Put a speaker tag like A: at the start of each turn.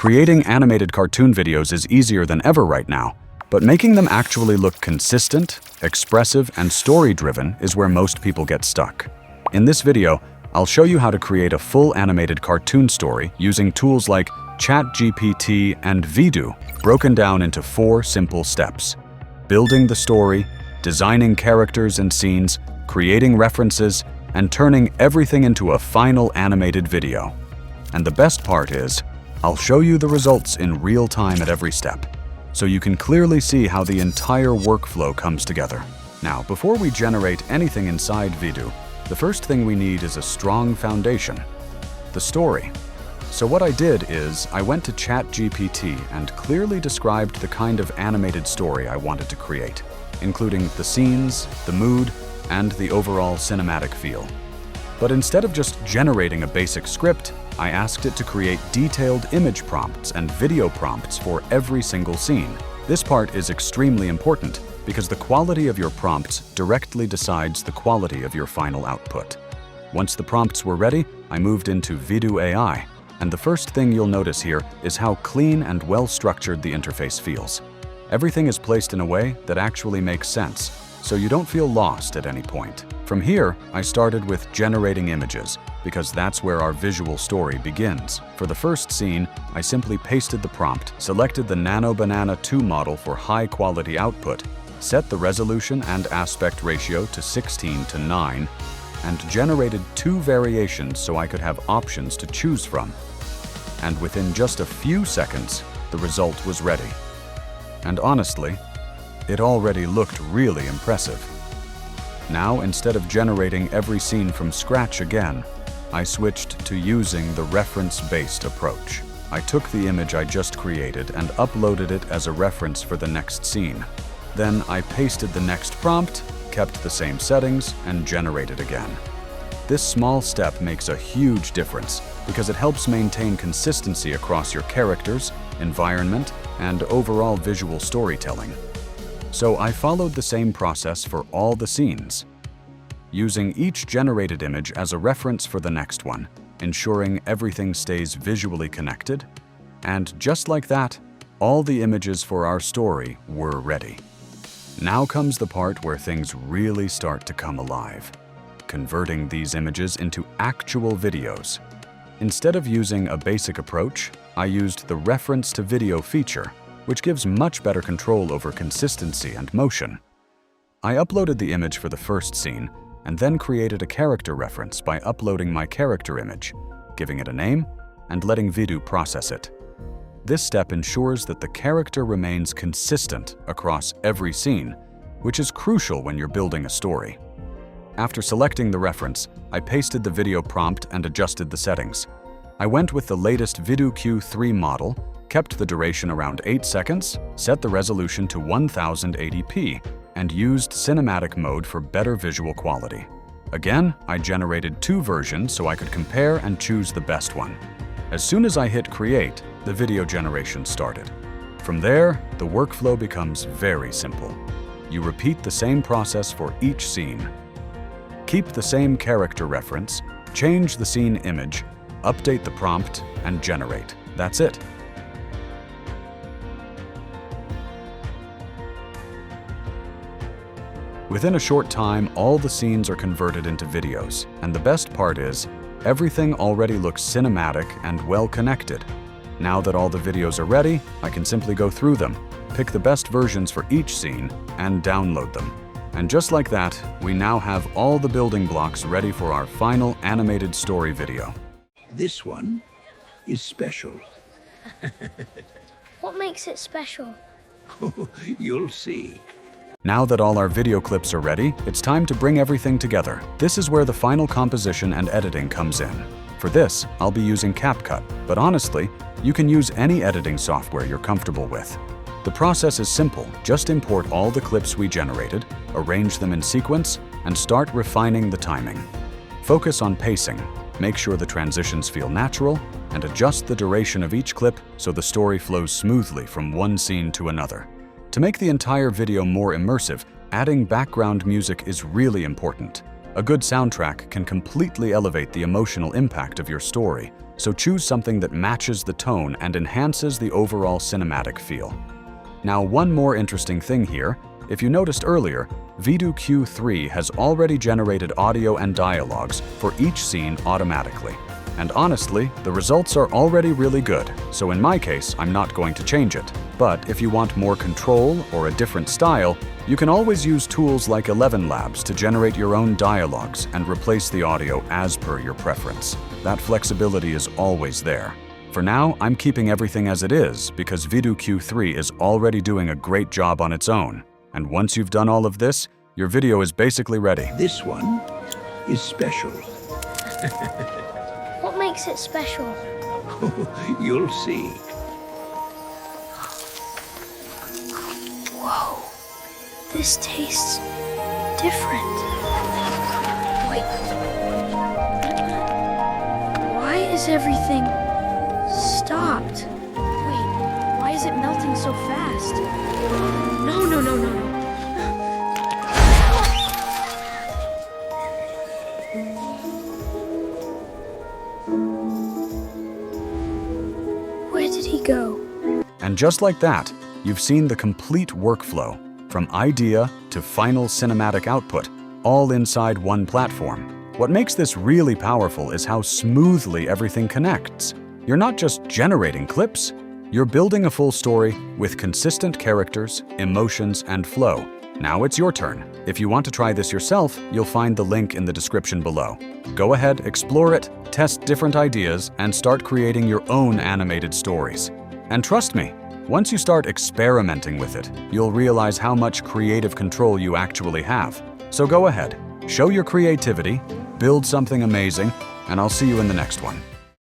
A: Creating animated cartoon videos is easier than ever right now, but making them actually look consistent, expressive, and story-driven is where most people get stuck. In this video, I'll show you how to create a full animated cartoon story using tools like ChatGPT and Vidu, broken down into 4 simple steps: building the story, designing characters and scenes, creating references, and turning everything into a final animated video. And the best part is, I'll show you the results in real time at every step, so you can clearly see how the entire workflow comes together. Now, before we generate anything inside Vidu, the first thing we need is a strong foundation: the story. So what I did is, I went to ChatGPT and clearly described the kind of animated story I wanted to create, including the scenes, the mood, and the overall cinematic feel. But instead of just generating a basic script, I asked it to create detailed image prompts and video prompts for every single scene. This part is extremely important because the quality of your prompts directly decides the quality of your final output. Once the prompts were ready, I moved into Vidu AI, and the first thing you'll notice here is how clean and well-structured the interface feels. Everything is placed in a way that actually makes sense, so you don't feel lost at any point. From here, I started with generating images, because that's where our visual story begins. For the first scene, I simply pasted the prompt, selected the Nano Banana 2 model for high-quality output, set the resolution and aspect ratio to 16:9, and generated 2 variations so I could have options to choose from. And within just a few seconds, the result was ready. And honestly, it already looked really impressive. Now, instead of generating every scene from scratch again, I switched to using the reference-based approach. I took the image I just created and uploaded it as a reference for the next scene. Then I pasted the next prompt, kept the same settings, and generated again. This small step makes a huge difference because it helps maintain consistency across your characters, environment, and overall visual storytelling. So I followed the same process for all the scenes, using each generated image as a reference for the next one, ensuring everything stays visually connected. And just like that, all the images for our story were ready. Now comes the part where things really start to come alive: converting these images into actual videos. Instead of using a basic approach, I used the reference to video feature, which gives much better control over consistency and motion. I uploaded the image for the first scene and then created a character reference by uploading my character image, giving it a name, and letting Vidu process it. This step ensures that the character remains consistent across every scene, which is crucial when you're building a story. After selecting the reference, I pasted the video prompt and adjusted the settings. I went with the latest Vidu Q3 model, kept the duration around 8 seconds, set the resolution to 1080p, and used cinematic mode for better visual quality. Again, I generated 2 versions so I could compare and choose the best one. As soon as I hit create, the video generation started. From there, the workflow becomes very simple. You repeat the same process for each scene. Keep the same character reference, change the scene image, update the prompt, and generate. That's it. Within a short time, all the scenes are converted into videos, and the best part is, everything already looks cinematic and well-connected. Now that all the videos are ready, I can simply go through them, pick the best versions for each scene, and download them. And just like that, we now have all the building blocks ready for our final animated story video.
B: This one is special.
C: What makes it special?
B: You'll see.
A: Now that all our video clips are ready, it's time to bring everything together. This is where the final composition and editing comes in. For this, I'll be using CapCut, but honestly, you can use any editing software you're comfortable with. The process is simple. Just import all the clips we generated, arrange them in sequence, and start refining the timing. Focus on pacing, make sure the transitions feel natural, and adjust the duration of each clip so the story flows smoothly from one scene to another. To make the entire video more immersive, adding background music is really important. A good soundtrack can completely elevate the emotional impact of your story, so choose something that matches the tone and enhances the overall cinematic feel. Now, one more interesting thing here. If you noticed earlier, Vidu Q3 has already generated audio and dialogues for each scene automatically. And honestly, the results are already really good, so in my case, I'm not going to change it. But if you want more control or a different style, you can always use tools like 11 Labs to generate your own dialogues and replace the audio as per your preference. That flexibility is always there. For now, I'm keeping everything as it is because Vidu Q3 is already doing a great job on its own. And once you've done all of this, your video is basically ready.
B: This one is special.
C: What makes it special?
B: You'll see.
C: Whoa, this tastes different. Wait, why is everything stopped? Wait, why is it melting so fast? No, no, no, no, no. Where did he go?
A: And just like that, you've seen the complete workflow, from idea to final cinematic output, all inside one platform. What makes this really powerful is how smoothly everything connects. You're not just generating clips, you're building a full story with consistent characters, emotions, and flow. Now it's your turn. If you want to try this yourself, you'll find the link in the description below. Go ahead, explore it, test different ideas, and start creating your own animated stories. And trust me, once you start experimenting with it, you'll realize how much creative control you actually have. So go ahead, show your creativity, build something amazing, and I'll see you in the next one.